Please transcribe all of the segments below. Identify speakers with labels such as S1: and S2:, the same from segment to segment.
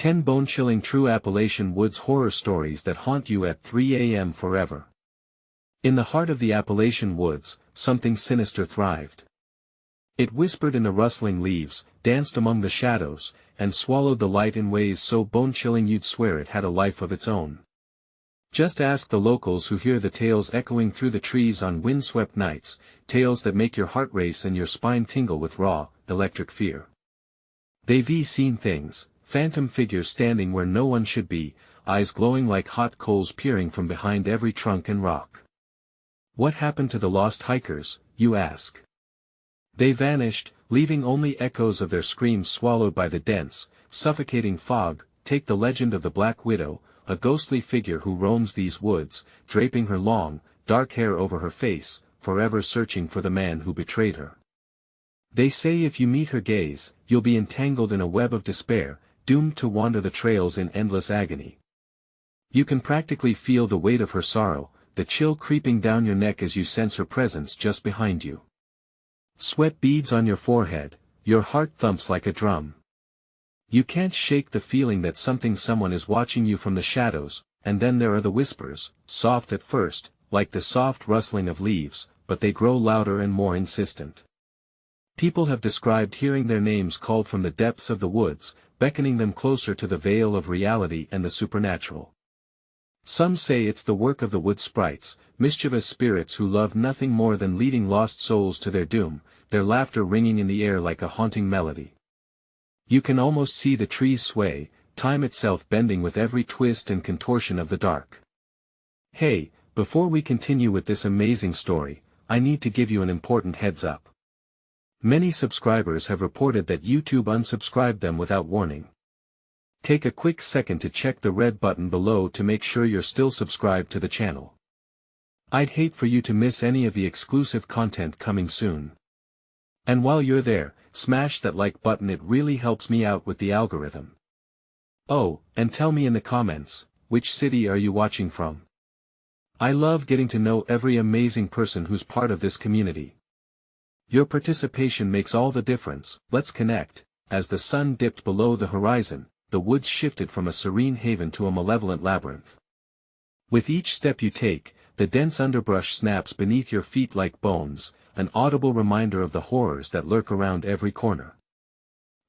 S1: 10 bone-chilling true Appalachian woods horror stories that haunt you at 3 a.m. forever. In the heart of the Appalachian woods, something sinister thrived. It whispered in the rustling leaves, danced among the shadows, and swallowed the light in ways so bone-chilling you'd swear it had a life of its own. Just ask the locals who hear the tales echoing through the trees on windswept nights, tales that make your heart race and your spine tingle with raw, electric fear. They've seen things. Phantom figures standing where no one should be, eyes glowing like hot coals peering from behind every trunk and rock. What happened to the lost hikers, you ask? They vanished, leaving only echoes of their screams swallowed by the dense, suffocating fog. Take the legend of the Black Widow, a ghostly figure who roams these woods, draping her long, dark hair over her face, forever searching for the man who betrayed her. They say if you meet her gaze, you'll be entangled in a web of despair, doomed to wander the trails in endless agony. You can practically feel the weight of her sorrow, the chill creeping down your neck as you sense her presence just behind you. Sweat beads on your forehead, your heart thumps like a drum. You can't shake the feeling that someone is watching you from the shadows, and then there are the whispers, soft at first, like the soft rustling of leaves, but they grow louder and more insistent. People have described hearing their names called from the depths of the woods, beckoning them closer to the veil of reality and the supernatural. Some say it's the work of the wood sprites, mischievous spirits who love nothing more than leading lost souls to their doom, their laughter ringing in the air like a haunting melody. You can almost see the trees sway, time itself bending with every twist and contortion of the dark. Hey, before we continue with this amazing story, I need to give you an important heads up. Many subscribers have reported that YouTube unsubscribed them without warning. Take a quick second to check the red button below to make sure you're still subscribed to the channel. I'd hate for you to miss any of the exclusive content coming soon. And while you're there, smash that like button, it really helps me out with the algorithm. Oh, and tell me in the comments, which city are you watching from? I love getting to know every amazing person who's part of this community. Your participation makes all the difference. Let's connect. As the sun dipped below the horizon, the woods shifted from a serene haven to a malevolent labyrinth. With each step you take, the dense underbrush snaps beneath your feet like bones, an audible reminder of the horrors that lurk around every corner.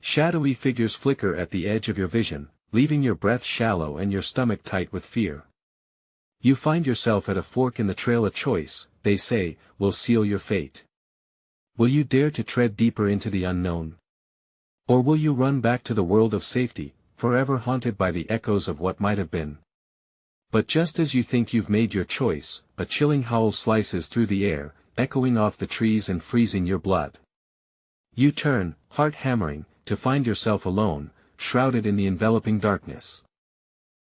S1: Shadowy figures flicker at the edge of your vision, leaving your breath shallow and your stomach tight with fear. You find yourself at a fork in the trail. A choice, they say, will seal your fate. Will you dare to tread deeper into the unknown? Or will you run back to the world of safety, forever haunted by the echoes of what might have been? But just as you think you've made your choice, a chilling howl slices through the air, echoing off the trees and freezing your blood. You turn, heart hammering, to find yourself alone, shrouded in the enveloping darkness.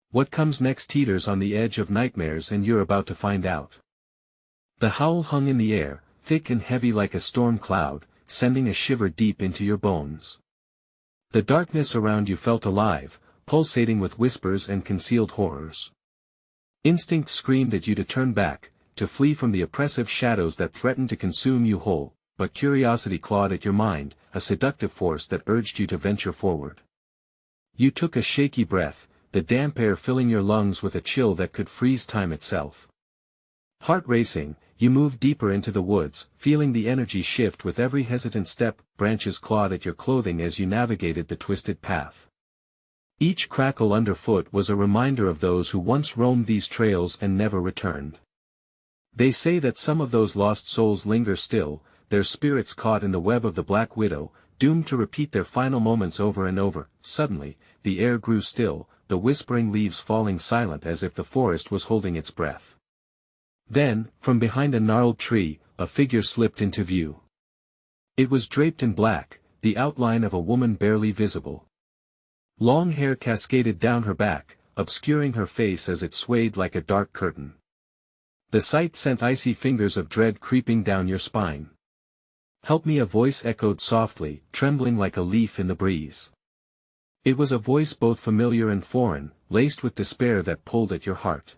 S1: What comes next teeters on the edge of nightmares, and you're about to find out. The howl hung in the air, thick and heavy like a storm cloud, sending a shiver deep into your bones. The darkness around you felt alive, pulsating with whispers and concealed horrors. Instinct screamed at you to turn back, to flee from the oppressive shadows that threatened to consume you whole, but curiosity clawed at your mind, a seductive force that urged you to venture forward. You took a shaky breath, the damp air filling your lungs with a chill that could freeze time itself. Heart racing, you moved deeper into the woods, feeling the energy shift with every hesitant step. Branches clawed at your clothing as you navigated the twisted path. Each crackle underfoot was a reminder of those who once roamed these trails and never returned. They say that some of those lost souls linger still, their spirits caught in the web of the Black Widow, doomed to repeat their final moments over and over. Suddenly, the air grew still, the whispering leaves falling silent as if the forest was holding its breath. Then, from behind a gnarled tree, a figure slipped into view. It was draped in black, the outline of a woman barely visible. Long hair cascaded down her back, obscuring her face as it swayed like a dark curtain. The sight sent icy fingers of dread creeping down your spine. "Help me," a voice echoed softly, trembling like a leaf in the breeze. It was a voice both familiar and foreign, laced with despair that pulled at your heart.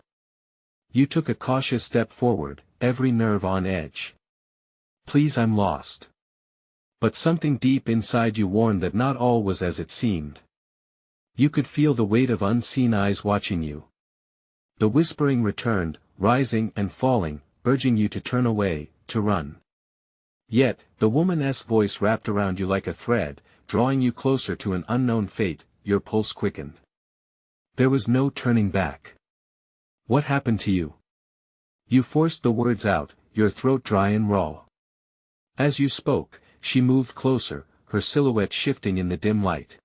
S1: You took a cautious step forward, every nerve on edge. "Please, I'm lost." But something deep inside you warned that not all was as it seemed. You could feel the weight of unseen eyes watching you. The whispering returned, rising and falling, urging you to turn away, to run. Yet, the woman's voice wrapped around you like a thread, drawing you closer to an unknown fate. Your pulse quickened. There was no turning back. What happened to you? You forced the words out, your throat dry and raw. As you spoke, she moved closer, her silhouette shifting in the dim light.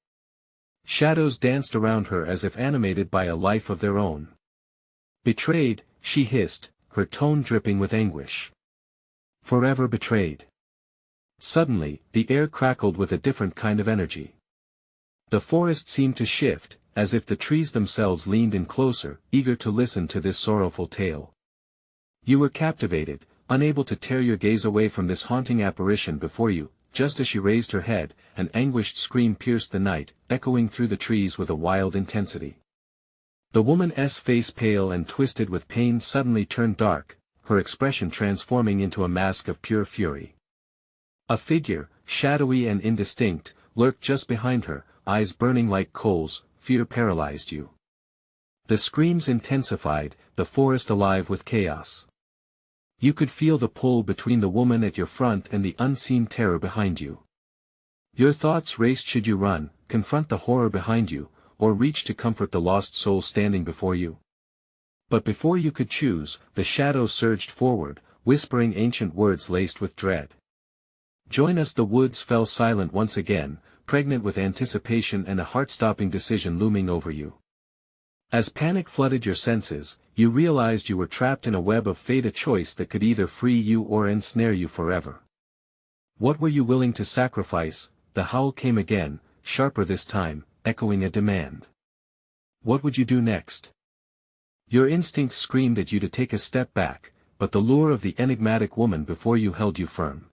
S1: Shadows danced around her as if animated by a life of their own. Betrayed, she hissed, her tone dripping with anguish. Forever betrayed. Suddenly, the air crackled with a different kind of energy. The forest seemed to shift, as if the trees themselves leaned in closer, eager to listen to this sorrowful tale. You were captivated, unable to tear your gaze away from this haunting apparition before you. Just as she raised her head, an anguished scream pierced the night, echoing through the trees with a wild intensity. The woman's face, pale and twisted with pain, suddenly turned dark, her expression transforming into a mask of pure fury. A figure, shadowy and indistinct, lurked just behind her, eyes burning like coals. Fear paralyzed you. The screams intensified, the forest alive with chaos. You could feel the pull between the woman at your front and the unseen terror behind you. Your thoughts raced: should you run, confront the horror behind you, or reach to comfort the lost soul standing before you? But before you could choose, the shadow surged forward, whispering ancient words laced with dread. Join us. The woods fell silent once again, pregnant with anticipation and a heart-stopping decision looming over you. As panic flooded your senses, you realized you were trapped in a web of fate, a choice that could either free you or ensnare you forever. What were you willing to sacrifice? The howl came again, sharper this time, echoing a demand. What would you do next? Your instincts screamed at you to take a step back, but the lure of the enigmatic woman before you held you firm.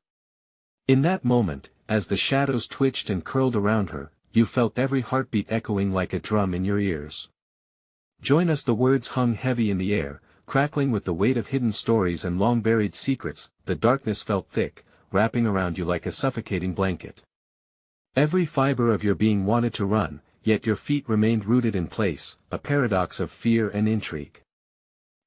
S1: In that moment, as the shadows twitched and curled around her, you felt every heartbeat echoing like a drum in your ears. Join us. The words hung heavy in the air, crackling with the weight of hidden stories and long-buried secrets. The darkness felt thick, wrapping around you like a suffocating blanket. Every fiber of your being wanted to run, yet your feet remained rooted in place, a paradox of fear and intrigue.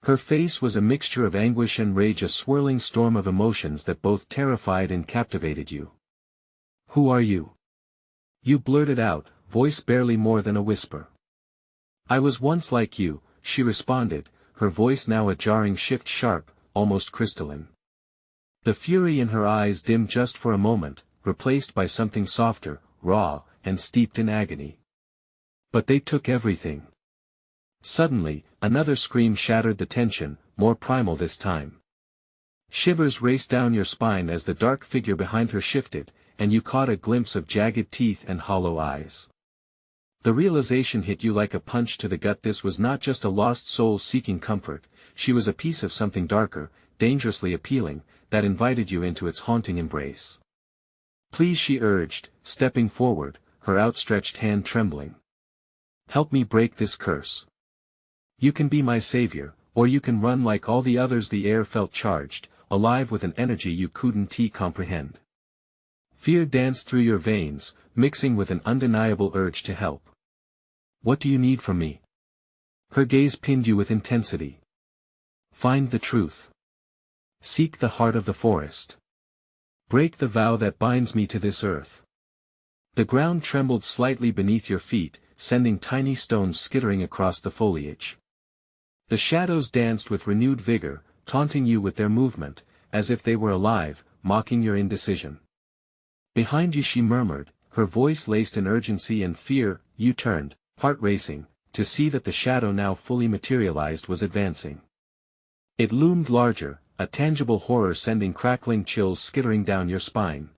S1: Her face was a mixture of anguish and rage, a swirling storm of emotions that both terrified and captivated you. Who are you? You blurted out, voice barely more than a whisper. I was once like you, she responded, her voice now a jarring shift, sharp, almost crystalline. The fury in her eyes dimmed just for a moment, replaced by something softer, raw, and steeped in agony. But they took everything. Suddenly, another scream shattered the tension, more primal this time. Shivers raced down your spine as the dark figure behind her shifted, and you caught a glimpse of jagged teeth and hollow eyes. The realization hit you like a punch to the gut. This was not just a lost soul seeking comfort, she was a piece of something darker, dangerously appealing, that invited you into its haunting embrace. Please, she urged, stepping forward, her outstretched hand trembling. Help me break this curse. You can be my savior, or you can run like all the others. The air felt charged, alive with an energy you couldn't comprehend. Fear danced through your veins, mixing with an undeniable urge to help. What do you need from me? Her gaze pinned you with intensity. Find the truth. Seek the heart of the forest. Break the vow that binds me to this earth. The ground trembled slightly beneath your feet, sending tiny stones skittering across the foliage. The shadows danced with renewed vigor, taunting you with their movement, as if they were alive, mocking your indecision. Behind you she murmured, her voice laced in urgency and fear. You turned, heart racing, to see that the shadow now fully materialized was advancing. It loomed larger, a tangible horror sending crackling chills skittering down your spine.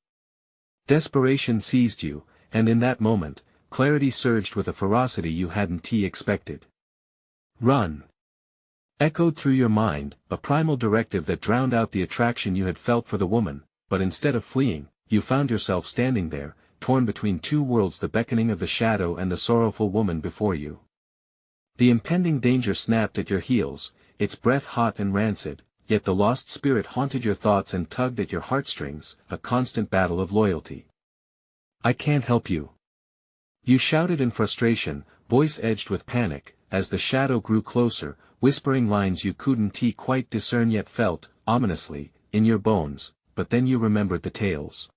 S1: Desperation seized you, and in that moment, clarity surged with a ferocity you hadn't expected. Run! Echoed through your mind, a primal directive that drowned out the attraction you had felt for the woman, but instead of fleeing, you found yourself standing there, torn between two worlds, the beckoning of the shadow and the sorrowful woman before you. The impending danger snapped at your heels, its breath hot and rancid, yet the lost spirit haunted your thoughts and tugged at your heartstrings, a constant battle of loyalty. I can't help you. You shouted in frustration, voice edged with panic, as the shadow grew closer, whispering lines you couldn't quite discern yet felt, ominously, in your bones, but then you remembered the tales.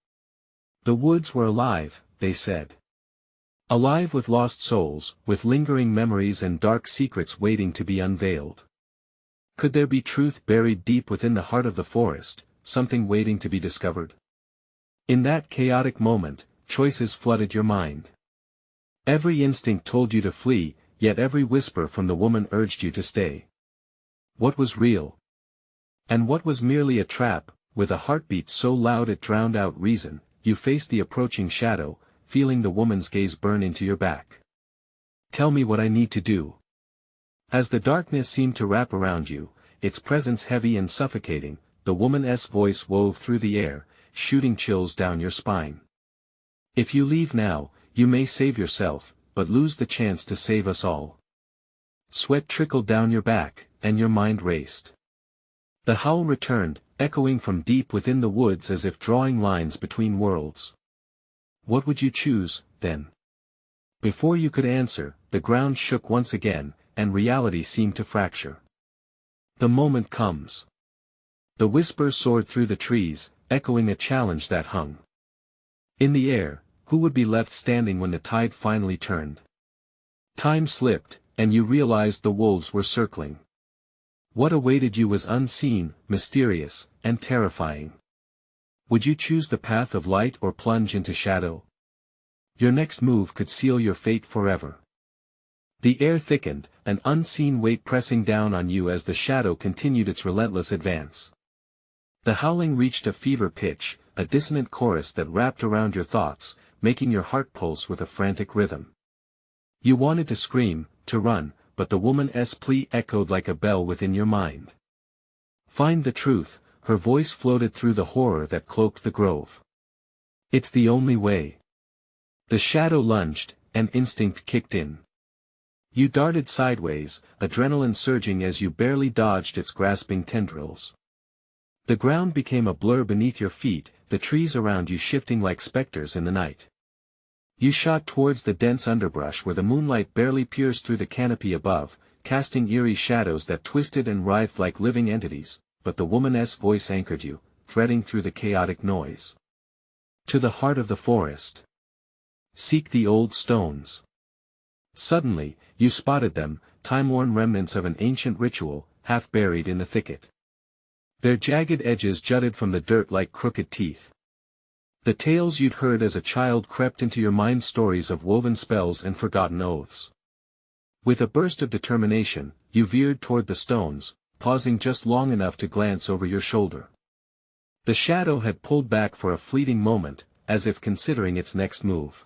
S1: The woods were alive, they said. Alive with lost souls, with lingering memories and dark secrets waiting to be unveiled. Could there be truth buried deep within the heart of the forest, something waiting to be discovered? In that chaotic moment, choices flooded your mind. Every instinct told you to flee, yet every whisper from the woman urged you to stay. What was real? And what was merely a trap? With a heartbeat so loud it drowned out reason, you faced the approaching shadow, feeling the woman's gaze burn into your back. Tell me what I need to do. As the darkness seemed to wrap around you, its presence heavy and suffocating, the woman's voice wove through the air, shooting chills down your spine. If you leave now, you may save yourself, but lose the chance to save us all. Sweat trickled down your back, and your mind raced. The howl returned, echoing from deep within the woods as if drawing lines between worlds. What would you choose, then? Before you could answer, the ground shook once again, and reality seemed to fracture. The moment comes. The whisper soared through the trees, echoing a challenge that hung in the air. Who would be left standing when the tide finally turned? Time slipped, and you realized the wolves were circling. What awaited you was unseen, mysterious, and terrifying. Would you choose the path of light or plunge into shadow? Your next move could seal your fate forever. The air thickened, an unseen weight pressing down on you as the shadow continued its relentless advance. The howling reached a fever pitch, a dissonant chorus that wrapped around your thoughts, making your heart pulse with a frantic rhythm. You wanted to scream, to run, but the woman's plea echoed like a bell within your mind. Find the truth, her voice floated through the horror that cloaked the grove. It's the only way. The shadow lunged, and instinct kicked in. You darted sideways, adrenaline surging as you barely dodged its grasping tendrils. The ground became a blur beneath your feet, the trees around you shifting like specters in the night. You shot towards the dense underbrush where the moonlight barely pierced through the canopy above, casting eerie shadows that twisted and writhed like living entities, but the woman's voice anchored you, threading through the chaotic noise. To the heart of the forest. Seek the old stones. Suddenly, you spotted them, time-worn remnants of an ancient ritual, half buried in the thicket. Their jagged edges jutted from the dirt like crooked teeth. The tales you'd heard as a child crept into your mind, stories of woven spells and forgotten oaths. With a burst of determination, you veered toward the stones, pausing just long enough to glance over your shoulder. The shadow had pulled back for a fleeting moment, as if considering its next move.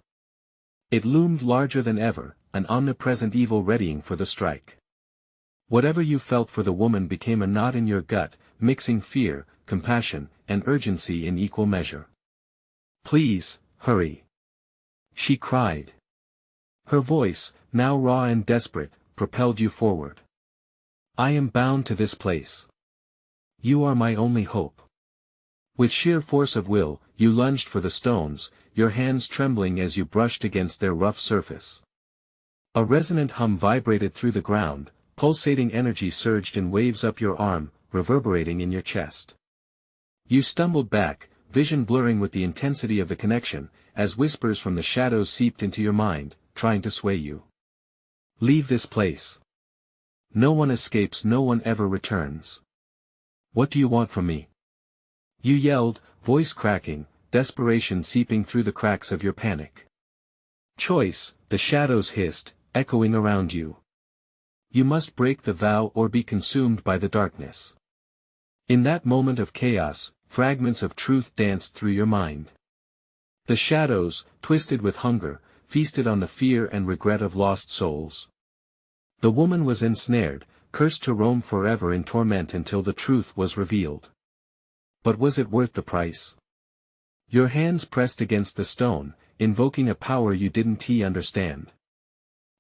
S1: It loomed larger than ever, an omnipresent evil readying for the strike. Whatever you felt for the woman became a knot in your gut, mixing fear, compassion, and urgency in equal measure. Please, hurry. She cried. Her voice, now raw and desperate, propelled you forward. I am bound to this place. You are my only hope. With sheer force of will, you lunged for the stones, your hands trembling as you brushed against their rough surface. A resonant hum vibrated through the ground, pulsating energy surged in waves up your arm, reverberating in your chest. You stumbled back, vision blurring with the intensity of the connection, as whispers from the shadows seeped into your mind, trying to sway you. Leave this place. No one escapes, no one ever returns. What do you want from me? You yelled, voice cracking, desperation seeping through the cracks of your panic. Choice, the shadows hissed, echoing around you. You must break the vow or be consumed by the darkness. In that moment of chaos, fragments of truth danced through your mind. The shadows, twisted with hunger, feasted on the fear and regret of lost souls. The woman was ensnared, cursed to roam forever in torment until the truth was revealed. But was it worth the price? Your hands pressed against the stone, invoking a power you didn't understand.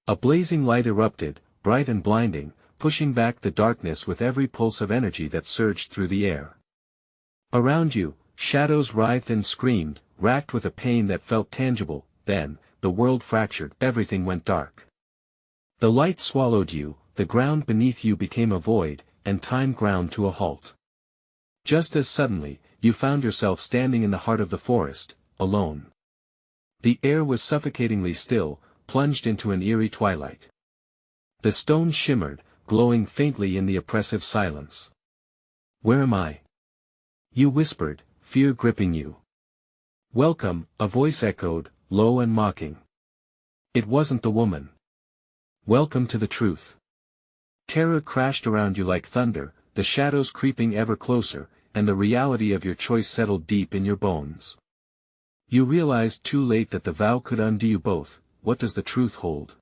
S1: A blazing light erupted, bright and blinding, pushing back the darkness with every pulse of energy that surged through the air. Around you, shadows writhed and screamed, racked with a pain that felt tangible. Then, the world fractured, everything went dark. The light swallowed you, the ground beneath you became a void, and time ground to a halt. Just as suddenly, you found yourself standing in the heart of the forest, alone. The air was suffocatingly still, plunged into an eerie twilight. The stones shimmered, glowing faintly in the oppressive silence. "Where am I?" you whispered, fear gripping you. "Welcome," a voice echoed, low and mocking. It wasn't the woman. "Welcome to the truth." Terror crashed around you like thunder, the shadows creeping ever closer, and the reality of your choice settled deep in your bones. You realized too late that the vow could undo you both. What does the truth hold?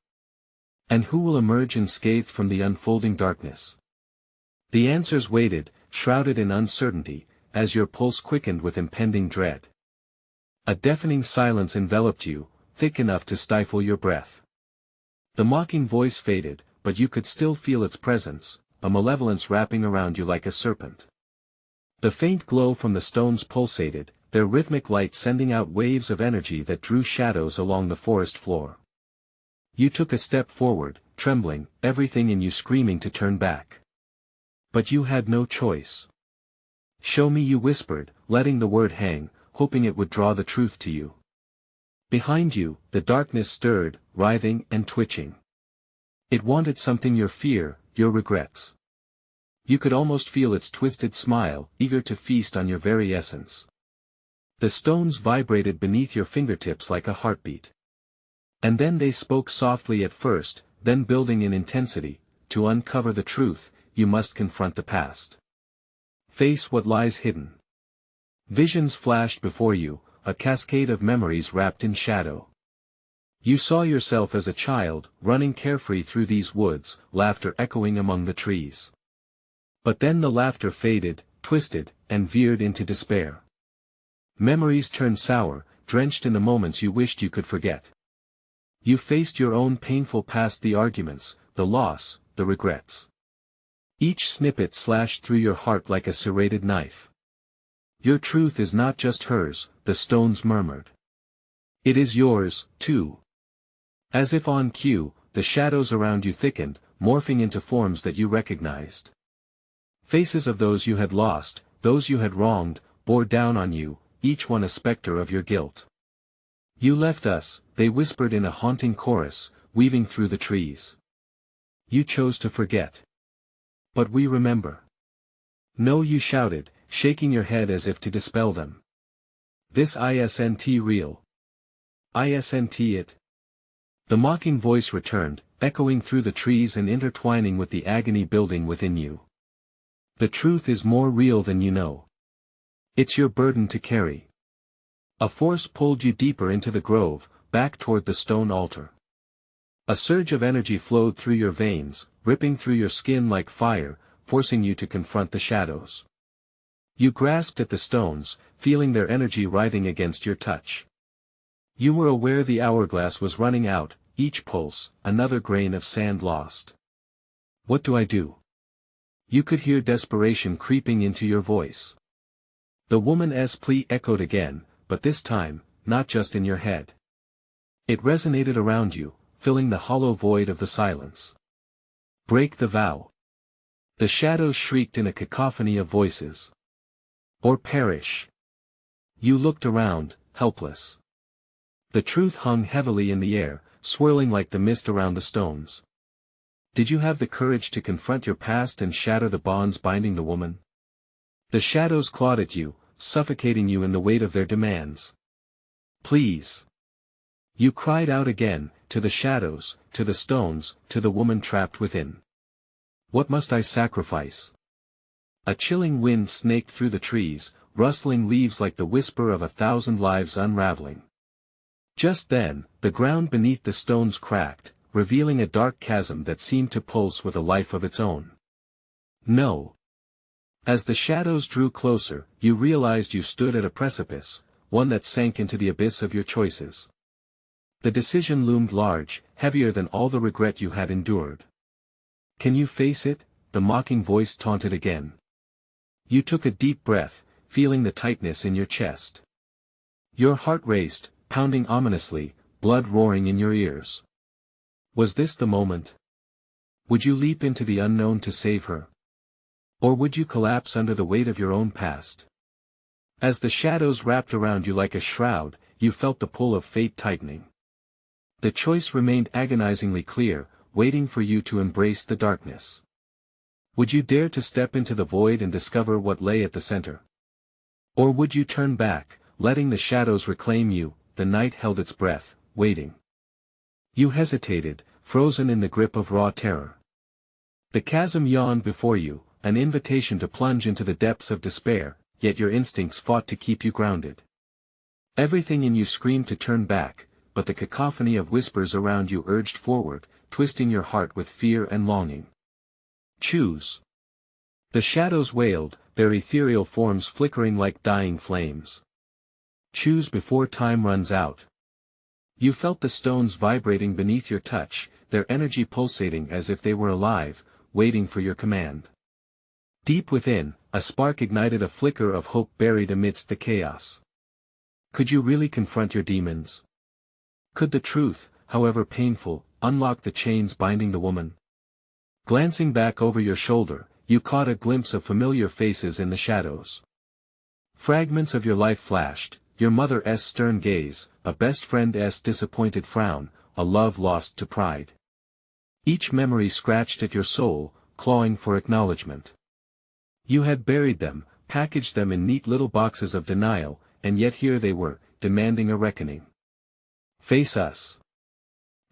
S1: And who will emerge unscathed from the unfolding darkness? The answers waited, shrouded in uncertainty, as your pulse quickened with impending dread. A deafening silence enveloped you, thick enough to stifle your breath. The mocking voice faded, but you could still feel its presence, a malevolence wrapping around you like a serpent. The faint glow from the stones pulsated, their rhythmic light sending out waves of energy that drew shadows along the forest floor. You took a step forward, trembling, everything in you screaming to turn back. But you had no choice. "Show me," you whispered, letting the word hang, hoping it would draw the truth to you. Behind you, the darkness stirred, writhing and twitching. It wanted something: your fear, your regrets. You could almost feel its twisted smile, eager to feast on your very essence. The stones vibrated beneath your fingertips like a heartbeat. And then they spoke softly at first, then building in intensity. "To uncover the truth, you must confront the past. Face what lies hidden." Visions flashed before you, a cascade of memories wrapped in shadow. You saw yourself as a child, running carefree through these woods, laughter echoing among the trees. But then the laughter faded, twisted, and veered into despair. Memories turned sour, drenched in the moments you wished you could forget. You faced your own painful past, the arguments, the loss, the regrets. Each snippet slashed through your heart like a serrated knife. "Your truth is not just hers," the stones murmured. "It is yours, too." As if on cue, the shadows around you thickened, morphing into forms that you recognized. Faces of those you had lost, those you had wronged, bore down on you, each one a specter of your guilt. "You left us," they whispered in a haunting chorus, weaving through the trees. "You chose to forget. But we remember." "No," you shouted, shaking your head as if to dispel them. "This isn't real. Isn't it?" The mocking voice returned, echoing through the trees and intertwining with the agony building within you. "The truth is more real than you know. It's your burden to carry." A force pulled you deeper into the grove, back toward the stone altar. A surge of energy flowed through your veins, ripping through your skin like fire, forcing you to confront the shadows. You grasped at the stones, feeling their energy writhing against your touch. You were aware the hourglass was running out, each pulse, another grain of sand lost. "What do I do?" You could hear desperation creeping into your voice. The woman's plea echoed again, but this time, not just in your head. It resonated around you, filling the hollow void of the silence. "Break the vow." The shadows shrieked in a cacophony of voices. "Or perish." You looked around, helpless. The truth hung heavily in the air, swirling like the mist around the stones. Did you have the courage to confront your past and shatter the bonds binding the woman? The shadows clawed at you, suffocating you in the weight of their demands. "Please." You cried out again, to the shadows, to the stones, to the woman trapped within. "What must I sacrifice?" A chilling wind snaked through the trees, rustling leaves like the whisper of 1,000 lives unraveling. Just then, the ground beneath the stones cracked, revealing a dark chasm that seemed to pulse with a life of its own. "No." As the shadows drew closer, you realized you stood at a precipice, one that sank into the abyss of your choices. The decision loomed large, heavier than all the regret you had endured. "Can you face it?" the mocking voice taunted again. You took a deep breath, feeling the tightness in your chest. Your heart raced, pounding ominously, blood roaring in your ears. Was this the moment? Would you leap into the unknown to save her? Or would you collapse under the weight of your own past? As the shadows wrapped around you like a shroud, you felt the pull of fate tightening. The choice remained agonizingly clear, waiting for you to embrace the darkness. Would you dare to step into the void and discover what lay at the center? Or would you turn back, letting the shadows reclaim you? The night held its breath, waiting. You hesitated, frozen in the grip of raw terror. The chasm yawned before you, an invitation to plunge into the depths of despair, yet your instincts fought to keep you grounded. Everything in you screamed to turn back, but the cacophony of whispers around you urged forward, twisting your heart with fear and longing. Choose. The shadows wailed, their ethereal forms flickering like dying flames. Choose before time runs out. You felt the stones vibrating beneath your touch, their energy pulsating as if they were alive, waiting for your command. Deep within, a spark ignited a flicker of hope buried amidst the chaos. Could you really confront your demons? Could the truth, however painful, unlock the chains binding the woman? Glancing back over your shoulder, you caught a glimpse of familiar faces in the shadows. Fragments of your life flashed, your mother's stern gaze, a best friend's disappointed frown, a love lost to pride. Each memory scratched at your soul, clawing for acknowledgement. You had buried them, packaged them in neat little boxes of denial, and yet here they were, demanding a reckoning. Face us.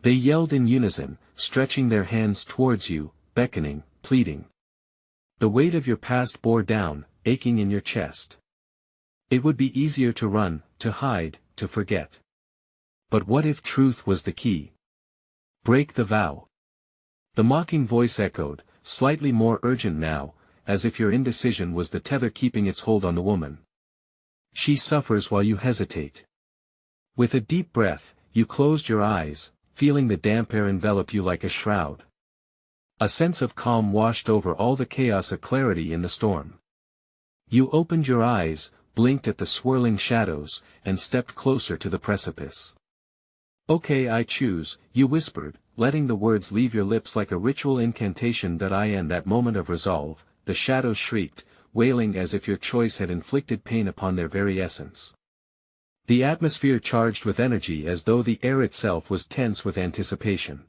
S1: They yelled in unison, stretching their hands towards you, beckoning, pleading. The weight of your past bore down, aching in your chest. It would be easier to run, to hide, to forget. But what if truth was the key? Break the vow. The mocking voice echoed, slightly more urgent now, as if your indecision was the tether keeping its hold on the woman. She suffers while you hesitate. With a deep breath, you closed your eyes, feeling the damp air envelop you like a shroud. A sense of calm washed over all the chaos of clarity in the storm. You opened your eyes, blinked at the swirling shadows, and stepped closer to the precipice. Okay, I choose, you whispered, letting the words leave your lips like a ritual incantation. In that moment of resolve, the shadows shrieked, wailing as if your choice had inflicted pain upon their very essence. The atmosphere charged with energy as though the air itself was tense with anticipation.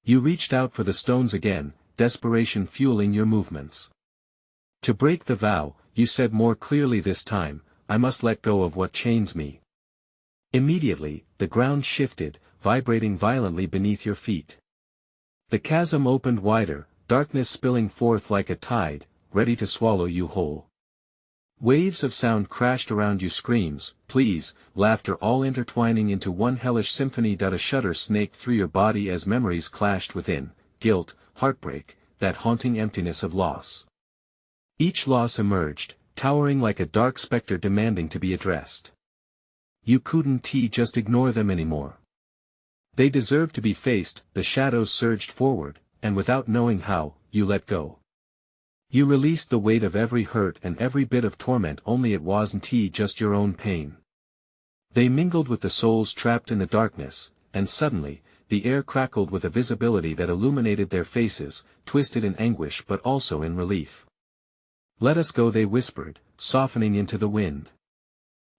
S1: You reached out for the stones again, desperation fueling your movements. To break the vow, you said more clearly this time, I must let go of what chains me. Immediately, the ground shifted, vibrating violently beneath your feet. The chasm opened wider, darkness spilling forth like a tide, ready to swallow you whole. Waves of sound crashed around you, screams, pleas, laughter, all intertwining into one hellish symphony. A shudder snaked through your body as memories clashed within, guilt, heartbreak, that haunting emptiness of loss. Each loss emerged, towering like a dark specter demanding to be addressed. You couldn't just ignore them anymore. They deserved to be faced. The shadows surged forward, and without knowing how, you let go. You released the weight of every hurt and every bit of torment, only it wasn't just your own pain. They mingled with the souls trapped in the darkness, and suddenly, the air crackled with a visibility that illuminated their faces, twisted in anguish but also in relief. Let us go, they whispered, softening into the wind.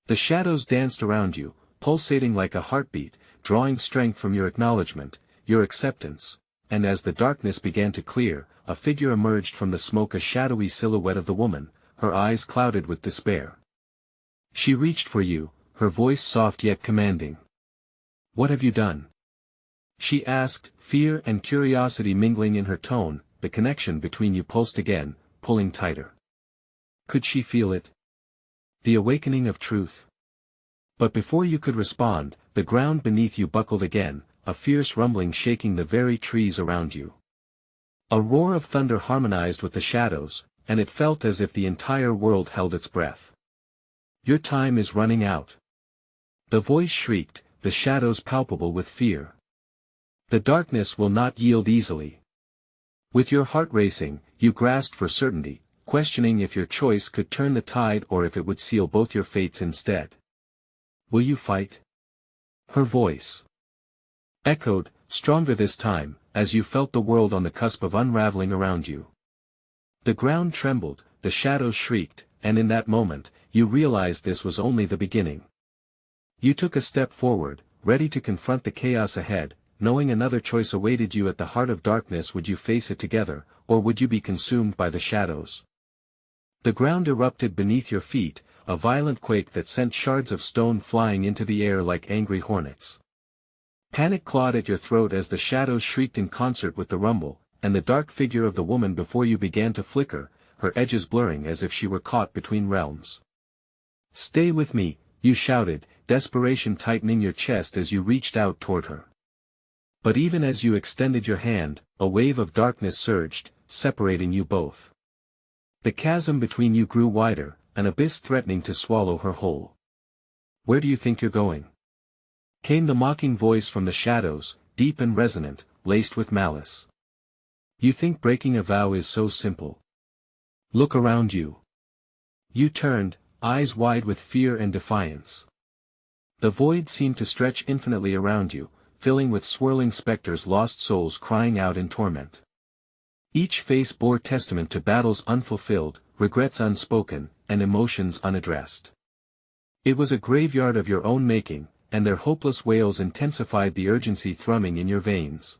S1: The shadows danced around you, pulsating like a heartbeat, drawing strength from your acknowledgement, your acceptance, and as the darkness began to clear, a figure emerged from the smoke, a shadowy silhouette of the woman, her eyes clouded with despair. She reached for you, her voice soft yet commanding. What have you done? She asked, fear and curiosity mingling in her tone. The connection between you pulsed again, pulling tighter. Could she feel it? The awakening of truth. But before you could respond, the ground beneath you buckled again, a fierce rumbling shaking the very trees around you. A roar of thunder harmonized with the shadows, and it felt as if the entire world held its breath. Your time is running out. The voice shrieked, the shadows palpable with fear. The darkness will not yield easily. With your heart racing, you grasped for certainty, questioning if your choice could turn the tide or if it would seal both your fates instead. Will you fight? Her voice echoed, stronger this time, as you felt the world on the cusp of unraveling around you. The ground trembled, the shadows shrieked, and in that moment, you realized this was only the beginning. You took a step forward, ready to confront the chaos ahead, knowing another choice awaited you at the heart of darkness. Would you face it together, or would you be consumed by the shadows? The ground erupted beneath your feet, a violent quake that sent shards of stone flying into the air like angry hornets. Panic clawed at your throat as the shadows shrieked in concert with the rumble, and the dark figure of the woman before you began to flicker, her edges blurring as if she were caught between realms. "Stay with me," you shouted, desperation tightening your chest as you reached out toward her. But even as you extended your hand, a wave of darkness surged, separating you both. The chasm between you grew wider, an abyss threatening to swallow her whole. "Where do you think you're going?" came the mocking voice from the shadows, deep and resonant, laced with malice. "You think breaking a vow is so simple? Look around you." You turned, eyes wide with fear and defiance. The void seemed to stretch infinitely around you, filling with swirling specters, lost souls crying out in torment. Each face bore testament to battles unfulfilled, regrets unspoken, and emotions unaddressed. It was a graveyard of your own making, and their hopeless wails intensified the urgency thrumming in your veins.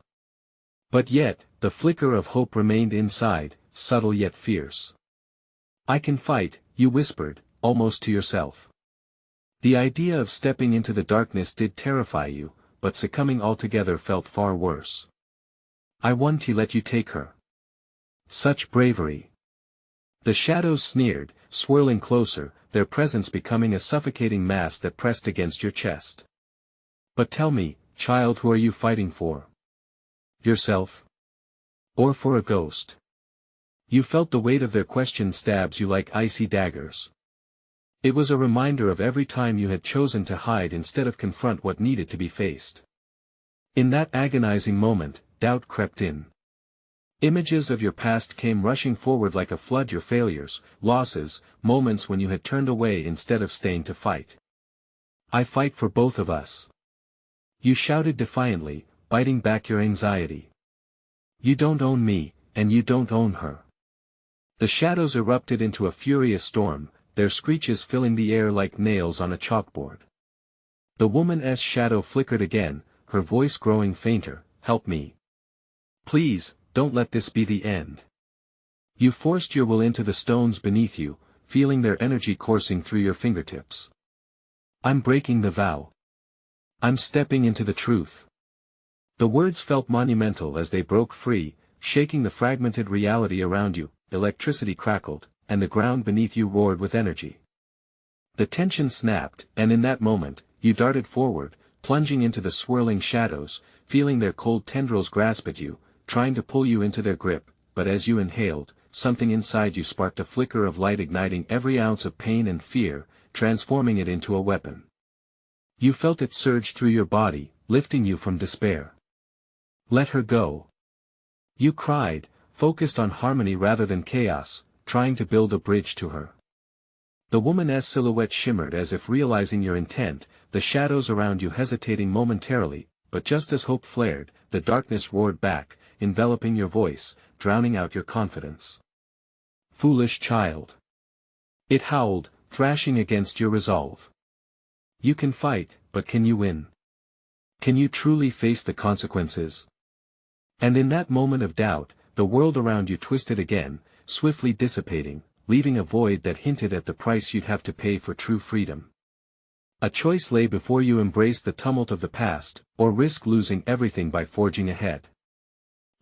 S1: But yet, the flicker of hope remained inside, subtle yet fierce. "I can fight," you whispered, almost to yourself. The idea of stepping into the darkness did terrify you, but succumbing altogether felt far worse. "I won't let you take her." Such bravery. The shadows sneered, swirling closer, their presence becoming a suffocating mass that pressed against your chest. "But tell me, child, who are you fighting for? Yourself? Or for a ghost?" You felt the weight of their question stabs you like icy daggers. It was a reminder of every time you had chosen to hide instead of confront what needed to be faced. In that agonizing moment, doubt crept in. Images of your past came rushing forward like a flood, your failures, losses, moments when you had turned away instead of staying to fight. "I fight for both of us," you shouted defiantly, biting back your anxiety. "You don't own me, and you don't own her." The shadows erupted into a furious storm, their screeches filling the air like nails on a chalkboard. The woman's shadow flickered again, her voice growing fainter. "Help me. Please, don't let this be the end." You forced your will into the stones beneath you, feeling their energy coursing through your fingertips. "I'm breaking the vow. I'm stepping into the truth." The words felt monumental as they broke free, shaking the fragmented reality around you. Electricity crackled, and the ground beneath you roared with energy. The tension snapped, and in that moment, you darted forward, plunging into the swirling shadows, feeling their cold tendrils grasp at you, trying to pull you into their grip, but as you inhaled, something inside you sparked a flicker of light, igniting every ounce of pain and fear, transforming it into a weapon. You felt it surge through your body, lifting you from despair. "Let her go," you cried, focused on harmony rather than chaos, trying to build a bridge to her. The woman's silhouette shimmered as if realizing your intent, the shadows around you hesitating momentarily, but just as hope flared, the darkness roared back, enveloping your voice, drowning out your confidence. "Foolish child!" it howled, thrashing against your resolve. "You can fight, but can you win? Can you truly face the consequences?" And in that moment of doubt, the world around you twisted again, swiftly dissipating, leaving a void that hinted at the price you'd have to pay for true freedom. A choice lay before you: embrace the tumult of the past, or risk losing everything by forging ahead.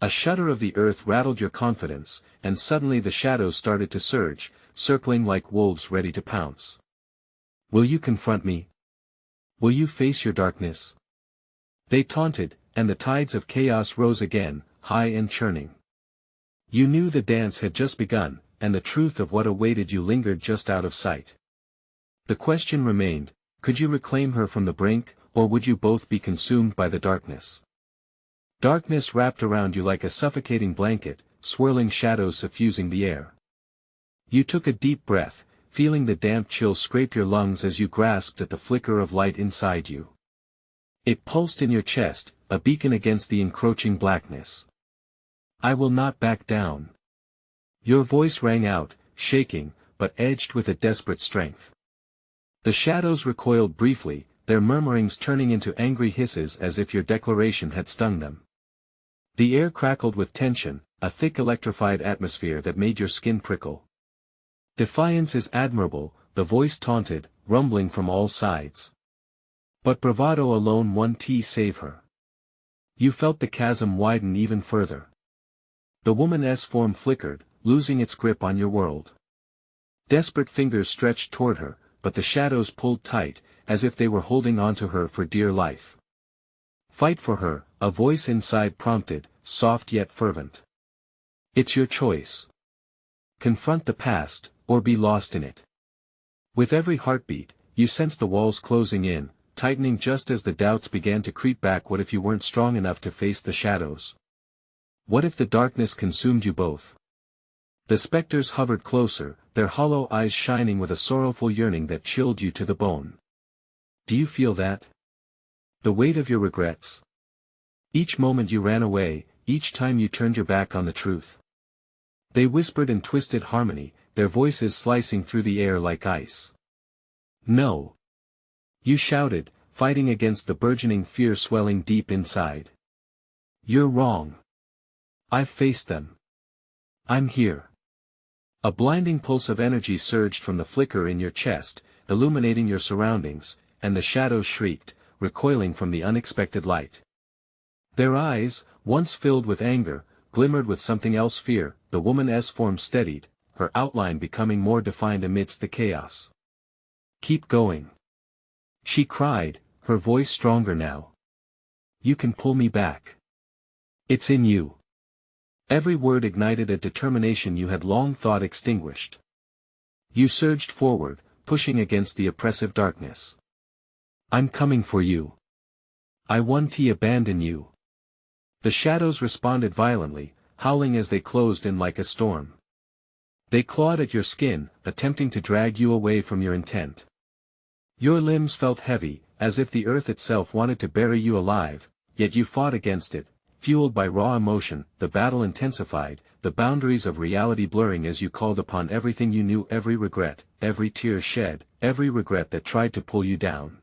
S1: A shudder of the earth rattled your confidence, and suddenly the shadows started to surge, circling like wolves ready to pounce. "Will you confront me? Will you face your darkness?" they taunted, and the tides of chaos rose again, high and churning. You knew the dance had just begun, and the truth of what awaited you lingered just out of sight. The question remained: could you reclaim her from the brink, or would you both be consumed by the darkness? Darkness wrapped around you like a suffocating blanket, swirling shadows suffusing the air. You took a deep breath, feeling the damp chill scrape your lungs as you grasped at the flicker of light inside you. It pulsed in your chest, a beacon against the encroaching blackness. I will not back down. Your voice rang out, shaking, but edged with a desperate strength. The shadows recoiled briefly, their murmurings turning into angry hisses as if your declaration had stung them. The air crackled with tension, a thick electrified atmosphere that made your skin prickle. Defiance is admirable, the voice taunted, rumbling from all sides. But bravado alone won't save her. You felt the chasm widen even further. The woman's form flickered, losing its grip on your world. Desperate fingers stretched toward her, but the shadows pulled tight, as if they were holding onto her for dear life. Fight for her, a voice inside prompted, soft yet fervent. It's your choice. Confront the past, or be lost in it. With every heartbeat, you sensed the walls closing in, tightening just as the doubts began to creep back. What if you weren't strong enough to face the shadows? What if the darkness consumed you both? The specters hovered closer, their hollow eyes shining with a sorrowful yearning that chilled you to the bone. Do you feel that? The weight of your regrets. Each moment you ran away, each time you turned your back on the truth. They whispered in twisted harmony, their voices slicing through the air like ice. No. You shouted, fighting against the burgeoning fear swelling deep inside. You're wrong. I've faced them. I'm here. A blinding pulse of energy surged from the flicker in your chest, illuminating your surroundings, and the shadows shrieked, recoiling from the unexpected light. Their eyes, once filled with anger, glimmered with something else: fear. The woman's form steadied, her outline becoming more defined amidst the chaos. Keep going. She cried, her voice stronger now. You can pull me back. It's in you. Every word ignited a determination you had long thought extinguished. You surged forward, pushing against the oppressive darkness. I'm coming for you. I won't abandon you. The shadows responded violently, howling as they closed in like a storm. They clawed at your skin, attempting to drag you away from your intent. Your limbs felt heavy, as if the earth itself wanted to bury you alive, yet you fought against it, fueled by raw emotion. The battle intensified, the boundaries of reality blurring as you called upon everything you knew, every regret, every tear shed, every regret that tried to pull you down.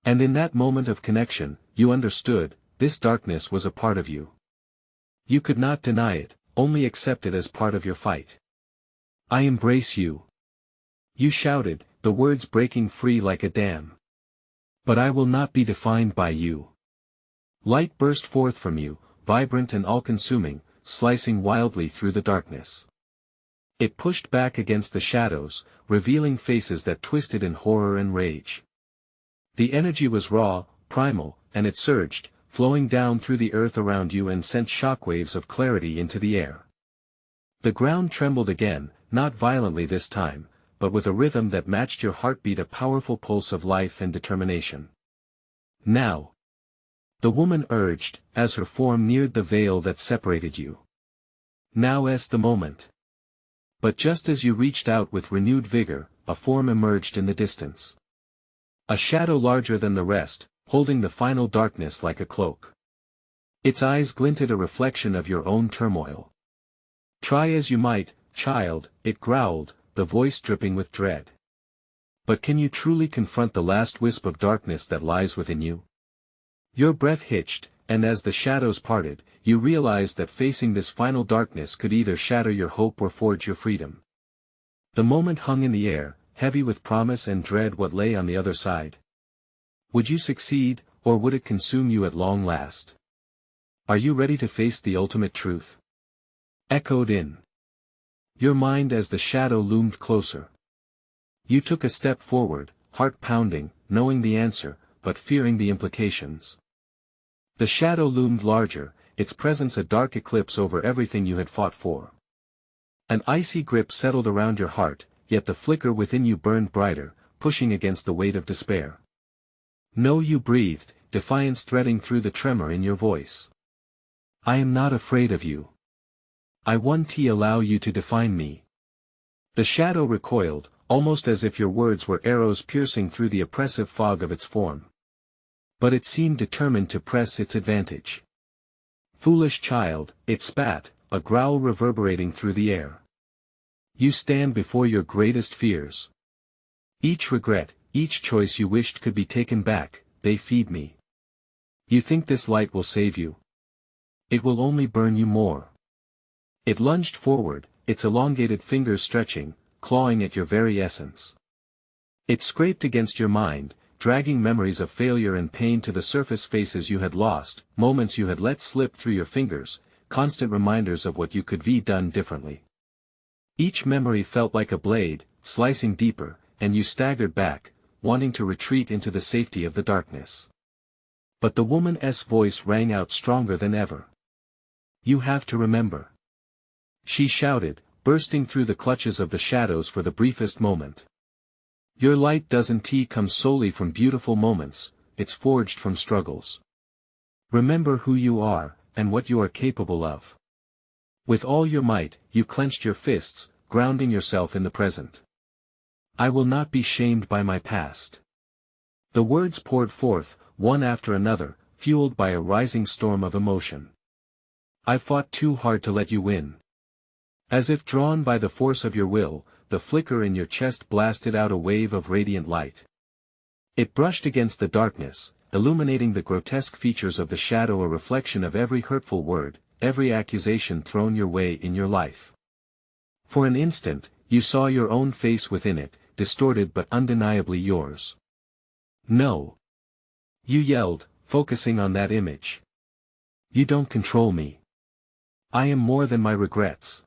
S1: And in that moment of connection, you understood, this darkness was a part of you. You could not deny it, only accept it as part of your fight. I embrace you. You shouted, the words breaking free like a dam. But I will not be defined by you. Light burst forth from you, vibrant and all-consuming, slicing wildly through the darkness. It pushed back against the shadows, revealing faces that twisted in horror and rage. The energy was raw, primal, and it surged, flowing down through the earth around you and sent shockwaves of clarity into the air. The ground trembled again, not violently this time, but with a rhythm that matched your heartbeat, a powerful pulse of life and determination. Now. The woman urged, as her form neared the veil that separated you. Now is the moment. But just as you reached out with renewed vigor, a form emerged in the distance. A shadow larger than the rest, holding the final darkness like a cloak. Its eyes glinted, a reflection of your own turmoil. Try as you might, child, it growled, the voice dripping with dread. But can you truly confront the last wisp of darkness that lies within you? Your breath hitched, and as the shadows parted, you realized that facing this final darkness could either shatter your hope or forge your freedom. The moment hung in the air, heavy with promise and dread. What lay on the other side? Would you succeed, or would it consume you at long last? Are you ready to face the ultimate truth? Echoed in your mind as the shadow loomed closer. You took a step forward, heart pounding, knowing the answer, but fearing the implications. The shadow loomed larger, its presence a dark eclipse over everything you had fought for. An icy grip settled around your heart, yet the flicker within you burned brighter, pushing against the weight of despair. No, you breathed, defiance threading through the tremor in your voice. I am not afraid of you. I won't allow you to define me. The shadow recoiled, almost as if your words were arrows piercing through the oppressive fog of its form. But it seemed determined to press its advantage. "Foolish child," it spat, a growl reverberating through the air. "You stand before your greatest fears. Each regret, each choice you wished could be taken back, they feed me. You think this light will save you? It will only burn you more." It lunged forward, its elongated fingers stretching, clawing at your very essence. It scraped against your mind, dragging memories of failure and pain to the surface, faces you had lost, moments you had let slip through your fingers, constant reminders of what you could be done differently. Each memory felt like a blade, slicing deeper, and you staggered back, wanting to retreat into the safety of the darkness. But the woman's voice rang out stronger than ever. "You have to remember," she shouted, bursting through the clutches of the shadows for the briefest moment. "Your light doesn't come solely from beautiful moments, it's forged from struggles. Remember who you are, and what you are capable of." With all your might, you clenched your fists, grounding yourself in the present. "I will not be shamed by my past." The words poured forth, one after another, fueled by a rising storm of emotion. "I fought too hard to let you win." As if drawn by the force of your will, the flicker in your chest blasted out a wave of radiant light. It brushed against the darkness, illuminating the grotesque features of the shadow, a reflection of every hurtful word, every accusation thrown your way in your life. For an instant, you saw your own face within it, distorted but undeniably yours. "No!" you yelled, focusing on that image. "You don't control me. I am more than my regrets."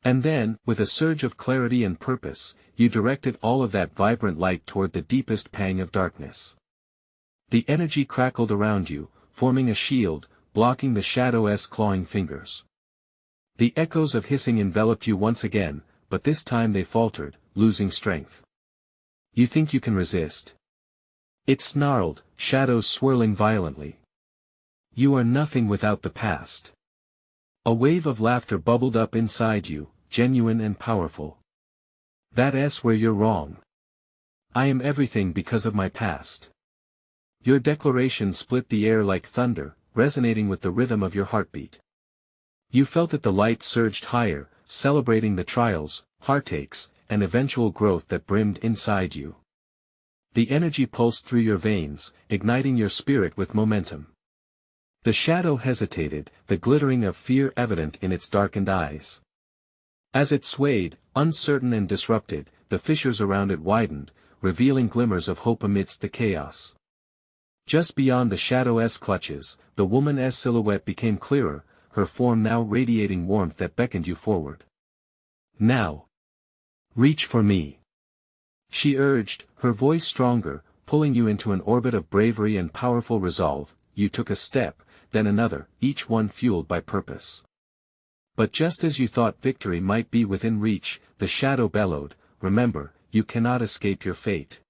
S1: And then, with a surge of clarity and purpose, you directed all of that vibrant light toward the deepest pang of darkness. The energy crackled around you, forming a shield, blocking the shadow's clawing fingers. The echoes of hissing enveloped you once again, but this time they faltered, losing strength. "You think you can resist?" it snarled, shadows swirling violently. "You are nothing without the past." A wave of laughter bubbled up inside you, genuine and powerful. "That's where you're wrong. I am everything because of my past." Your declaration split the air like thunder, resonating with the rhythm of your heartbeat. You felt it. The light surged higher, celebrating the trials, heartaches, and eventual growth that brimmed inside you. The energy pulsed through your veins, igniting your spirit with momentum. The shadow hesitated, the glittering of fear evident in its darkened eyes. As it swayed, uncertain and disrupted, the fissures around it widened, revealing glimmers of hope amidst the chaos. Just beyond the shadow's clutches, the woman's silhouette became clearer, her form now radiating warmth that beckoned you forward. "Now! Reach for me!" she urged, her voice stronger, pulling you into an orbit of bravery and powerful resolve. You took a step, then another, each one fueled by purpose. But just as you thought victory might be within reach, the shadow bellowed, "Remember, you cannot escape your fate."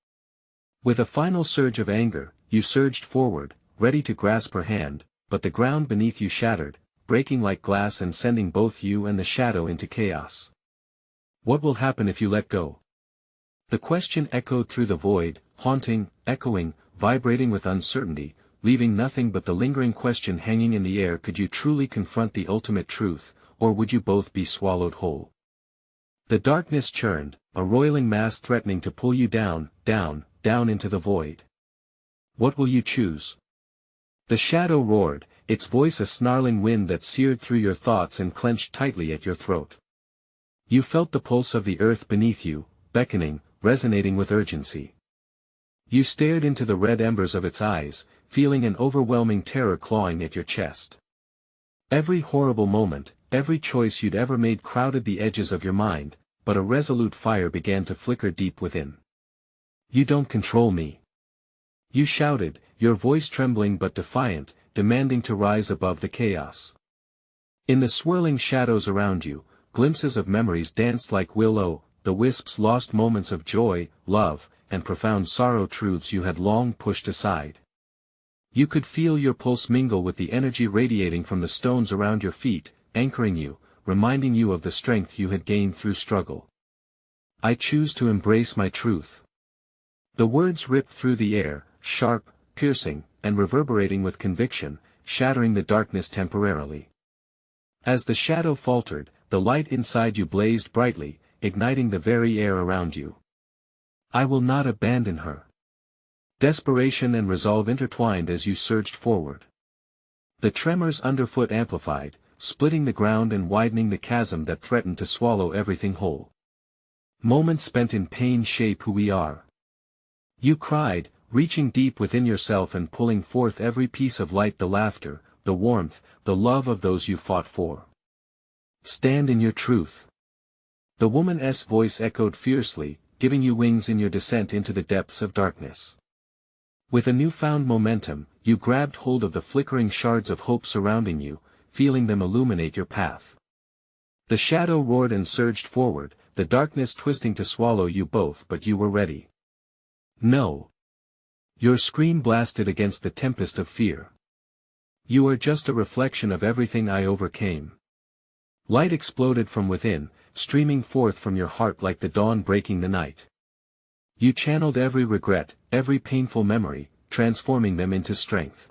S1: With a final surge of anger, you surged forward, ready to grasp her hand, but the ground beneath you shattered, breaking like glass and sending both you and the shadow into chaos. "What will happen if you let go?" The question echoed through the void, haunting, echoing, vibrating with uncertainty, leaving nothing but the lingering question hanging in the air. Could you truly confront the ultimate truth, or would you both be swallowed whole? The darkness churned, a roiling mass threatening to pull you down, down, down into the void. What will you choose? The shadow roared, its voice a snarling wind that seared through your thoughts and clenched tightly at your throat. You felt the pulse of the earth beneath you, beckoning, resonating with urgency. You stared into the red embers of its eyes, feeling an overwhelming terror clawing at your chest. Every horrible moment, every choice you'd ever made crowded the edges of your mind, but a resolute fire began to flicker deep within. "You don't control me," you shouted, your voice trembling but defiant, demanding to rise above the chaos. In the swirling shadows around you, glimpses of memories danced like willow, the wisps lost moments of joy, love, and profound sorrow, truths you had long pushed aside. You could feel your pulse mingle with the energy radiating from the stones around your feet, anchoring you, reminding you of the strength you had gained through struggle. "I choose to embrace my truth." The words ripped through the air, sharp, piercing, and reverberating with conviction, shattering the darkness temporarily. As the shadow faltered, the light inside you blazed brightly, igniting the very air around you. I will not abandon her. Desperation and resolve intertwined as you surged forward. The tremors underfoot amplified, splitting the ground and widening the chasm that threatened to swallow everything whole. Moments spent in pain shape who we are. You cried, reaching deep within yourself and pulling forth every piece of light, the laughter, the warmth, the love of those you fought for. Stand in your truth. The woman's voice echoed fiercely, giving you wings in your descent into the depths of darkness. With a newfound momentum, you grabbed hold of the flickering shards of hope surrounding you, feeling them illuminate your path. The shadow roared and surged forward, the darkness twisting to swallow you both, but you were ready. No. Your scream blasted against the tempest of fear. You are just a reflection of everything I overcame. Light exploded from within, streaming forth from your heart like the dawn breaking the night. You channeled every regret, every painful memory, transforming them into strength.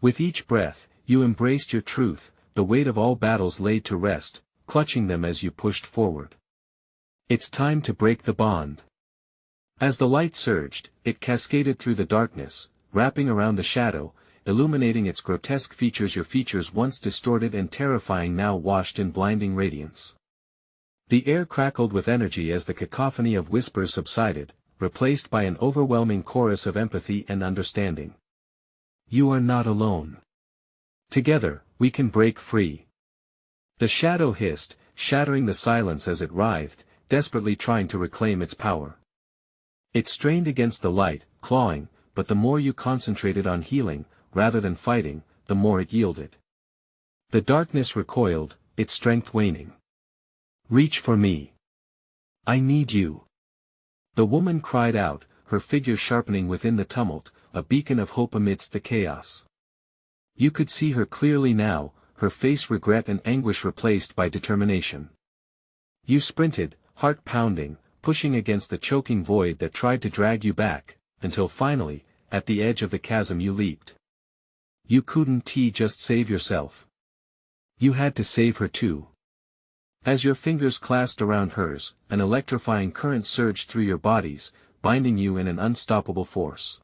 S1: With each breath, you embraced your truth, the weight of all battles laid to rest, clutching them as you pushed forward. It's time to break the bond. As the light surged, it cascaded through the darkness, wrapping around the shadow, illuminating its grotesque features. Your features once distorted and terrifying now washed in blinding radiance. The air crackled with energy as the cacophony of whispers subsided, replaced by an overwhelming chorus of empathy and understanding. You are not alone. Together, we can break free. The shadow hissed, shattering the silence as it writhed, desperately trying to reclaim its power. It strained against the light, clawing, but the more you concentrated on healing, rather than fighting, the more it yielded. The darkness recoiled, its strength waning. Reach for me. I need you. The woman cried out, her figure sharpening within the tumult, a beacon of hope amidst the chaos. You could see her clearly now, her face regret and anguish replaced by determination. You sprinted, heart pounding, pushing against the choking void that tried to drag you back, until finally, at the edge of the chasm you leaped. You couldn't just save yourself. You had to save her too. As your fingers clasped around hers, an electrifying current surged through your bodies, binding you in an unstoppable force.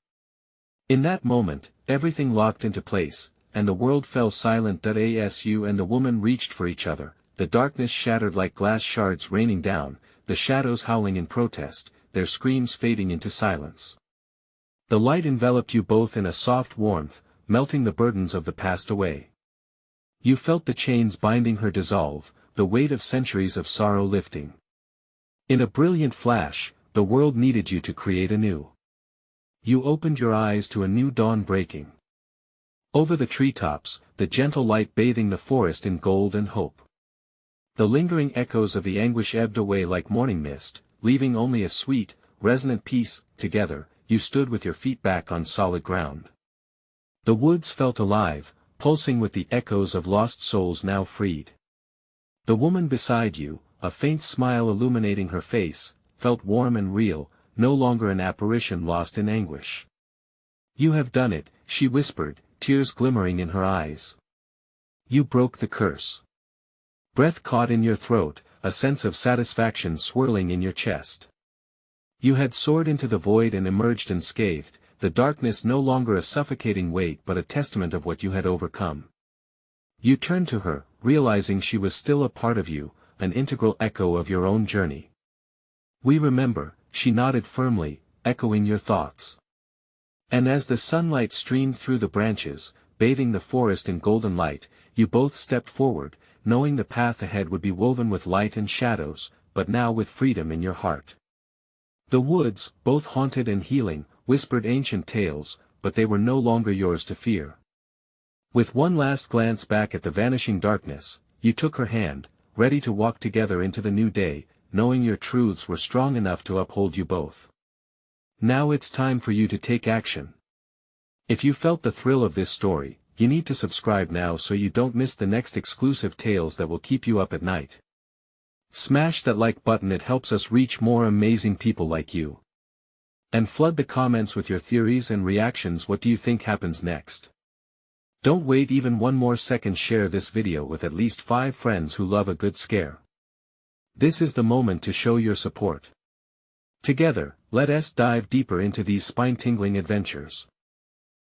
S1: In that moment, everything locked into place, and the world fell silent. As you and the woman reached for each other, the darkness shattered like glass shards raining down, the shadows howling in protest, their screams fading into silence. The light enveloped you both in a soft warmth, melting the burdens of the past away. You felt the chains binding her dissolve, the weight of centuries of sorrow lifting. In a brilliant flash, the world needed you to create anew. You opened your eyes to a new dawn breaking. Over the treetops, the gentle light bathing the forest in gold and hope. The lingering echoes of the anguish ebbed away like morning mist, leaving only a sweet, resonant peace. Together, you stood with your feet back on solid ground. The woods felt alive, pulsing with the echoes of lost souls now freed. The woman beside you, a faint smile illuminating her face, felt warm and real, no longer an apparition lost in anguish. You have done it, she whispered, tears glimmering in her eyes. You broke the curse. Breath caught in your throat, a sense of satisfaction swirling in your chest. You had soared into the void and emerged unscathed, the darkness no longer a suffocating weight but a testament of what you had overcome. You turned to her, realizing she was still a part of you, an integral echo of your own journey. We remember, she nodded firmly, echoing your thoughts. And as the sunlight streamed through the branches, bathing the forest in golden light, you both stepped forward, knowing the path ahead would be woven with light and shadows, but now with freedom in your heart. The woods, both haunted and healing, whispered ancient tales, but they were no longer yours to fear. With one last glance back at the vanishing darkness, you took her hand, ready to walk together into the new day, knowing your truths were strong enough to uphold you both. Now it's time for you to take action. If you felt the thrill of this story, you need to subscribe now so you don't miss the next exclusive tales that will keep you up at night. Smash that like button, it helps us reach more amazing people like you. And flood the comments with your theories and reactions. What do you think happens next? Don't wait even one more second. Share this video with at least 5 friends who love a good scare. This is the moment to show your support. Together, let us dive deeper into these spine-tingling adventures.